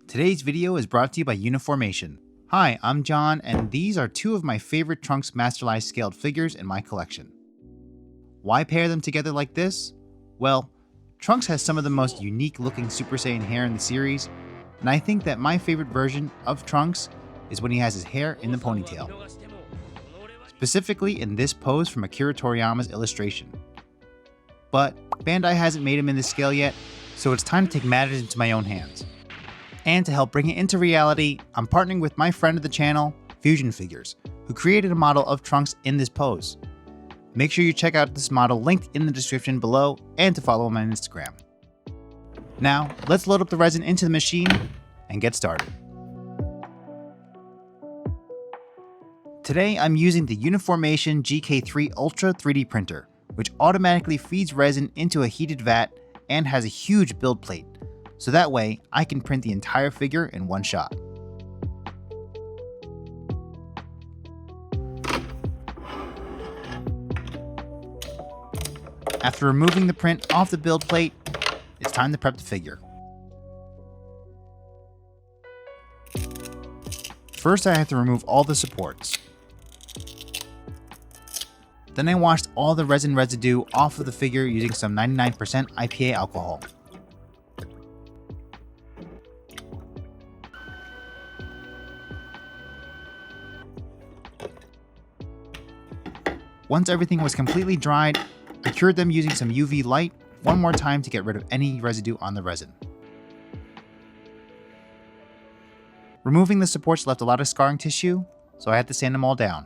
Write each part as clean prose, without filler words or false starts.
Today's video is brought to you by Uniformation. Hi, I'm John, and these are two of my favorite Trunks Masterlise scaled figures in my collection. Why pair them together like this? Well, Trunks has some of the most unique looking Super Saiyan hair in the series, and I think that my favorite version of Trunks is when he has his hair in the ponytail. Specifically in this pose from Akira Toriyama's illustration. But Bandai hasn't made him in this scale yet, so it's time to take matters into my own hands. And to help bring it into reality, I'm partnering with my friend of the channel, FusionFigures, who created a model of Trunks in this pose. Make sure you check out this model linked in the description below and to follow him on Instagram. Now, let's load up the resin into the machine and get started. Today, I'm using the Uniformation GK3 Ultra 3D printer, which automatically feeds resin into a heated vat and has a huge build plate, so that way I can print the entire figure in one shot. After removing the print off the build plate, it's time to prep the figure. First, I have to remove all the supports. Then I washed all the resin residue off of the figure using some 99% IPA alcohol. Once everything was completely dried, I cured them using some UV light one more time to get rid of any residue on the resin. Removing the supports left a lot of scarring tissue, so I had to sand them all down.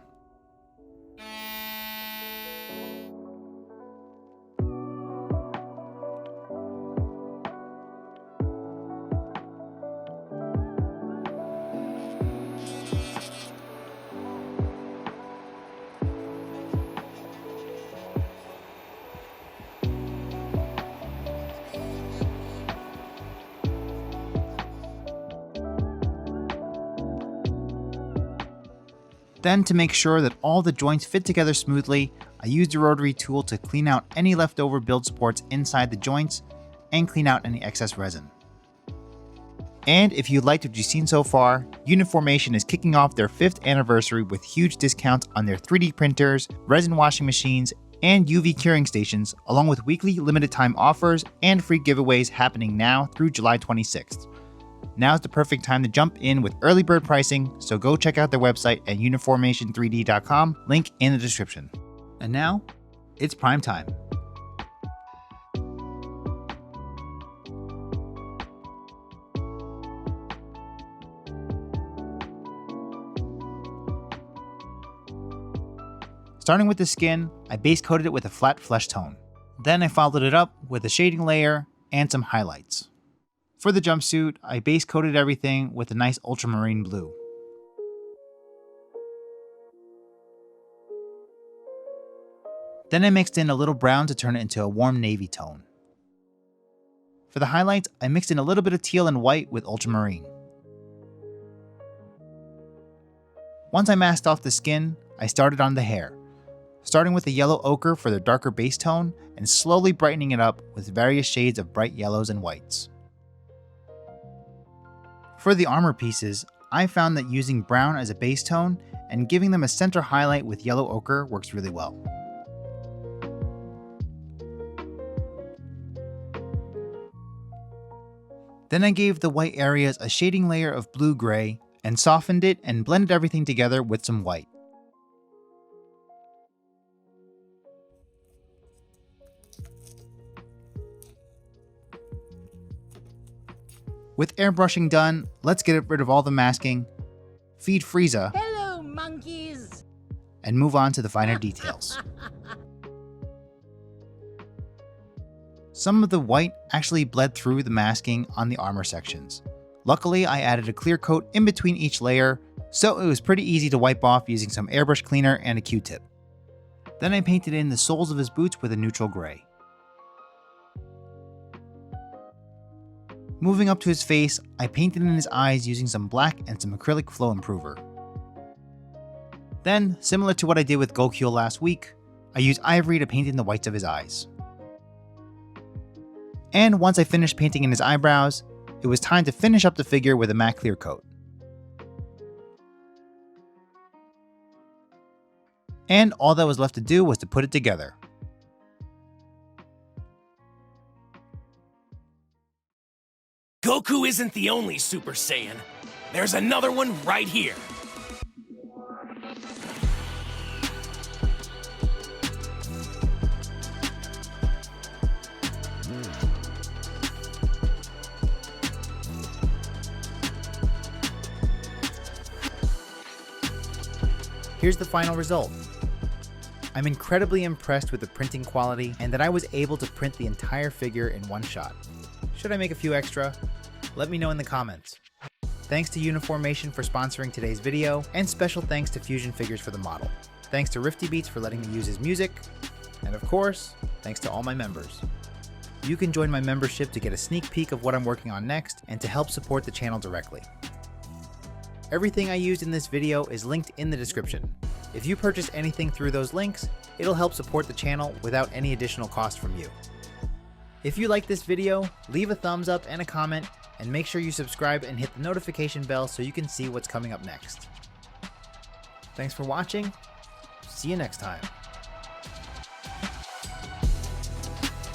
Then, to make sure that all the joints fit together smoothly, I used a rotary tool to clean out any leftover build supports inside the joints and clean out any excess resin. And if you liked what you've seen so far, Uniformation is kicking off their 5th anniversary with huge discounts on their 3D printers, resin washing machines, and UV curing stations, along with weekly limited time offers and free giveaways happening now through July 26th. Now's the perfect time to jump in with early bird pricing, so go check out their website at uniformation3d.com, link in the description. And now, it's prime time. Starting with the skin, I base coated it with a flat flesh tone. Then I followed it up with a shading layer and some highlights. For the jumpsuit, I base coated everything with a nice ultramarine blue. Then I mixed in a little brown to turn it into a warm navy tone. For the highlights, I mixed in a little bit of teal and white with ultramarine. Once I masked off the skin, I started on the hair, starting with the yellow ochre for the darker base tone and slowly brightening it up with various shades of bright yellows and whites. For the armor pieces, I found that using brown as a base tone and giving them a center highlight with yellow ochre works really well. Then I gave the white areas a shading layer of blue-gray and softened it and blended everything together with some white. With airbrushing done, let's get rid of all the masking, feed Frieza, Hello, monkeys! And move on to the finer details. Some of the white actually bled through the masking on the armor sections. Luckily, I added a clear coat in between each layer, so it was pretty easy to wipe off using some airbrush cleaner and a Q-tip. Then I painted in the soles of his boots with a neutral gray. Moving up to his face, I painted in his eyes using some black and some acrylic flow improver. Then, similar to what I did with Gokyo last week, I used ivory to paint in the whites of his eyes. And once I finished painting in his eyebrows, it was time to finish up the figure with a matte clear coat. And all that was left to do was to put it together. Goku isn't the only Super Saiyan. There's another one right here. Here's the final result. I'm incredibly impressed with the printing quality and that I was able to print the entire figure in one shot. Should I make a few extra? Let me know in the comments. Thanks to Uniformation for sponsoring today's video, and special thanks to FusionFigures for the model. Thanks to Rifty Beats for letting me use his music, and of course, thanks to all my members. You can join my membership to get a sneak peek of what I'm working on next and to help support the channel directly. Everything I used in this video is linked in the description. If you purchase anything through those links, it'll help support the channel without any additional cost from you. If you like this video, leave a thumbs up and a comment, and make sure you subscribe and hit the notification bell so you can see what's coming up next. Thanks for watching. See you next time.